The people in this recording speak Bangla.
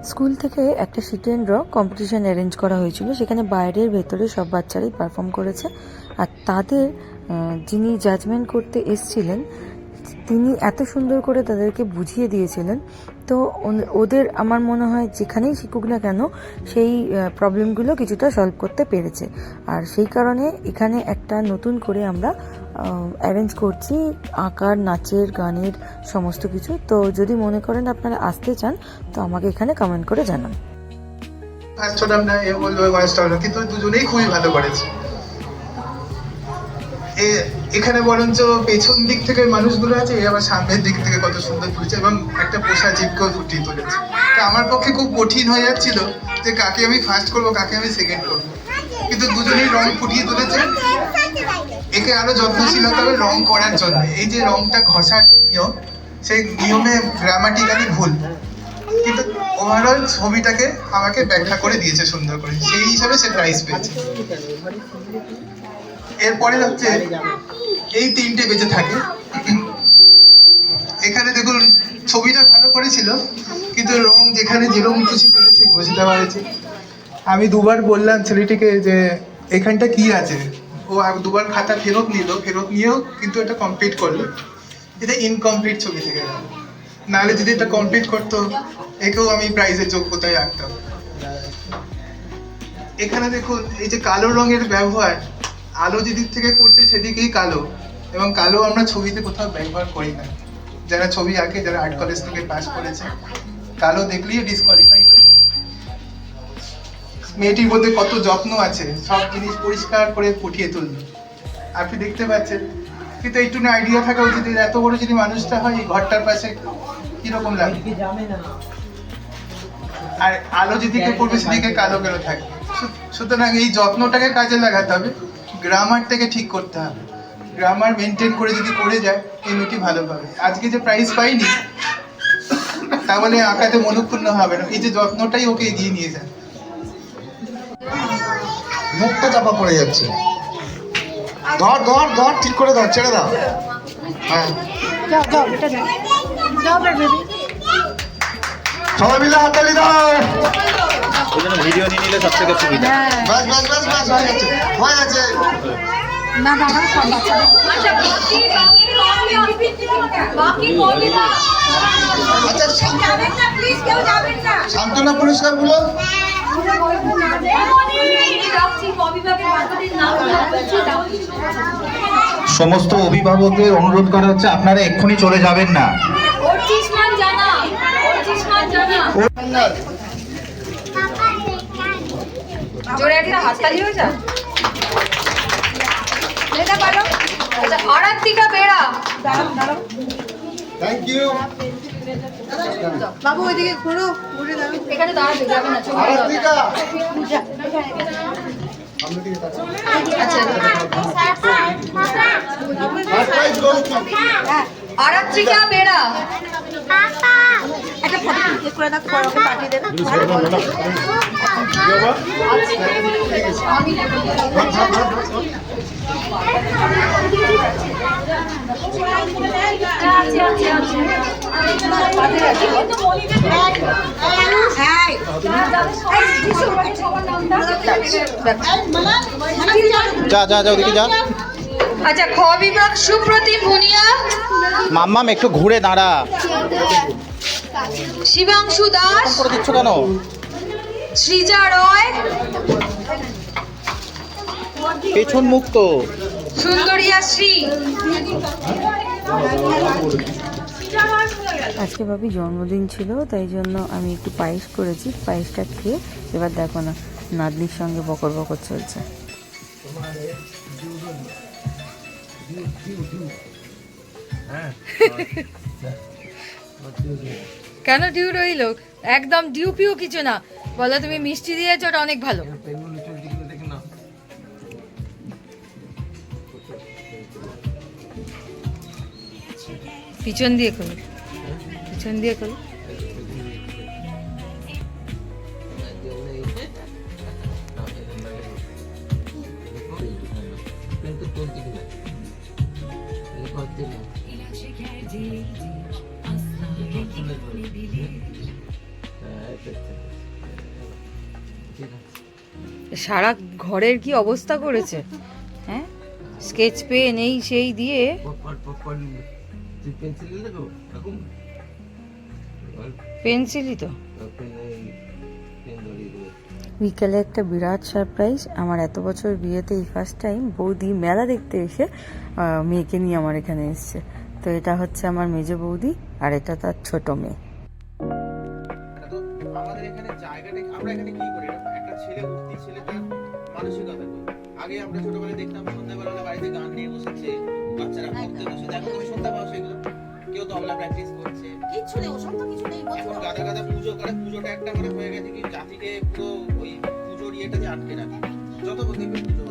স্কুল থেকে একটা sit and draw competition arrange করা হয়েছিল, সেখানে বাইরের ভেতরে সব বাচ্চারাই পারফর্ম করেছে। আর তাদের যিনি জাজমেন্ট করতে এসছিলেন তিনি এত সুন্দর করে তাদেরকে বুঝিয়ে দিয়েছিলেন, তো ওদের আমার মনে হয় যেখানেই শিখুক না কেন সেই প্রবলেমগুলো কিছুটা সলভ করতে পেরেছে। আর সেই কারণে এখানে একটা নতুন করে আমরা অ্যারেঞ্জ করছি আঁকার, নাচের, গানের সমস্ত কিছু। তো যদি মনে করেন আপনারা আসতে চান তো আমাকে এখানে কমেন্ট করে জানান। কিন্তু দুজনেই খুবই ভালো করেছে। এখানে বরঞ্চ পেছন দিক থেকে মানুষগুলো আছে, আবার সামনের দিক থেকে কত সুন্দর ফুটেছে এবং একটা পোষা জীবকেও ফুটিয়ে তুলেছে। তা আমার পক্ষে খুব কঠিন হয়ে যাচ্ছিল যে কাকে আমি ফার্স্ট করবো, কাকে আমি সেকেন্ড করবো, কিন্তু দুজনেই রং ফুটিয়ে তুলেছে। একে আরো যত্নশীল হতে হবে রং করার জন্য। এই যে রংটা ঘষার নিয়ম, সেই নিয়মে গ্রামাটিক্যালি ভুল, কিন্তু ওভারঅল ছবিটাকে আমাকে ব্যাখ্যা করে দিয়েছে সুন্দর করে, সেই হিসাবে সে প্রাইজ পেয়েছে। এরপরে হচ্ছে এই তিনটে বেঁচে থাকে। এখানে দেখুন ছবিটা ভালো করেছিল, কিন্তু রং যেখানে যেরকম খুশি পেরেছে ঘষে দেওয়া হয়েছে। আমি দুবার বললাম ছেলেটিকে যে এখানটা কি আছে, ও দুবার খাতা ফেরত নিল, ফেরত নিয়েও কিন্তু এটা কমপ্লিট করলো। এটা ইনকমপ্লিট ছবি থেকে গেল, নাহলে যদি এটা কমপ্লিট করতো একেও আমি প্রাইজের যোগ্যতায় রাখতাম। এখানে দেখুন এই যে কালো রঙের ব্যবহার, আলো যেদিক থেকে করছে সেদিকেই কালো, এবং কালো আমরা ছবিতে কোথাও ব্যবহার করি না। যারা ছবি আঁকে, যারা আর্ট কলেজ থেকে পাস করেছে, কালো দেখলেই ডিসকোয়ালিফাই হয়ে যায়। মেয়েটির মধ্যে কত যত্ন আছে, সব জিনিস পরিষ্কার করে ফুটিয়ে তুলল, আপনি দেখতে পাচ্ছেন। কিন্তু একটু না আইডিয়া থাকা উচিত, এত বড় যদি মানুষটা হয় এই ঘরটার পাশে কিরকম লাগবে, আর আলো যেদিকে পড়বে সেদিকে কালো কেন থাকবে। সুতরাং এই যত্নটাকে কাজে লাগাতে হবে, গ্রামারটাকে ঠিক করতে হবে। গ্রামার মেনটেন করে যদি করে যায় এই মেয়েটি ভালো পাবে। আজকে যে প্রাইজ পাইনি তা বলে আঁকাতে মনক্ষুণ্ণ হবে না, এই যে যত্নটাই ওকে এগিয়ে নিয়ে যায়। মুখটা চাপা পড়ে যাচ্ছে, ধর ধর ধর, ঠিক করে ধর, ছেড়ে দাও। হ্যাঁ, সবাই মিলে হাততালি দাও। ভিডিও নিয়ে নিলে সব থেকে সুবিধা। বাস বাস বাস বাস, হয়ে গেছে হয়ে গেছে। না দাঁড়াও, সব বাচ্চাদের আচ্ছা, সান্ত্বনা পুরস্কার গুলো সমস্ত অভিভাবকদের অনুরোধ করা হচ্ছে আপনারা এক্ষুনি চলে যাবেন না। জোরে একটা হাততালি হয়ে যা। এটা পারো। আচ্ছা, আরাত্রিকা বেড়া। Thank you. বাবু ওইদিকে ঘুরো, ঘুরে দাও। এখানে দাঁড়াবে, যাবে না। আরাত্রিকা, আরাত্রিকা বেড়া। একটা ফটো ক্লিক করে দাও, পরে ওকে পাঠিয়ে দেবে। যা যা যা, ওদিকে যা। আচ্ছা, খ বিভাগ সুপ্রতিম ভুনিয়া, মাম্মাম একটু ঘুরে দাঁড়া। শিবাংশু দাস, করে দিচ্ছ কেন? সৃজা রয়, পেছন মুখ তো। সুন্দরিয়া শ্রী। আজকে ভাবি জন্মদিন ছিল, তাই জন্য আমি একটু পায়েস করেছি। পায়েসটা খেয়ে এবার দেখো না নাতনির সঙ্গে বকর বকর চলছে। কেন ডিউ রইল? একদম ডিউ পিউ কিছু না, বলো তুমি মিষ্টি দিয়েছো, ওটা অনেক ভালো। পিছন দিয়ে করো, পিছন দিয়ে করো। সারা ঘরের কি অবস্থা করেছে, হ্যাঁ, স্কেচ পেন এই সেই দিয়ে। পেন্সিলই তো। বিকেলে একটা বিরাট সারপ্রাইজ, আমার এত বছর বিয়েতে এই ফার্স্ট টাইম বৌদি মেলা দেখতে এসে মেয়েকে নিয়ে আমার এখানে এসছে। তো এটা হচ্ছে আমার মেজো বৌদি আর এটা তার ছোট মেয়ে। আমাদের এখানে জায়গাটা আমরা এখানে কি করি, একটা ছেলে উঠতি, ছেলেটার মানসিকতা করি। আগে আমরা ছোটবেলায় দেখতাম সন্ধ্যাবেলা বাড়িতে গান নিয়ে বসেছে, বাচ্চারা পড়তে বসে, এখন তুমি শুনতে পাও সেগুলো, কেউ তবলা প্র্যাকটিস করছে, কিছু নেই, ওসব তো কিছু নেই। এখন গাদা গাদা পুজো করে, পুজোটা একটা করে হয়ে গেছে কি জাতিকে পুরো ওই পুজোর ইয়েটাতে আটকে রাখে। যত দেখবে পুজো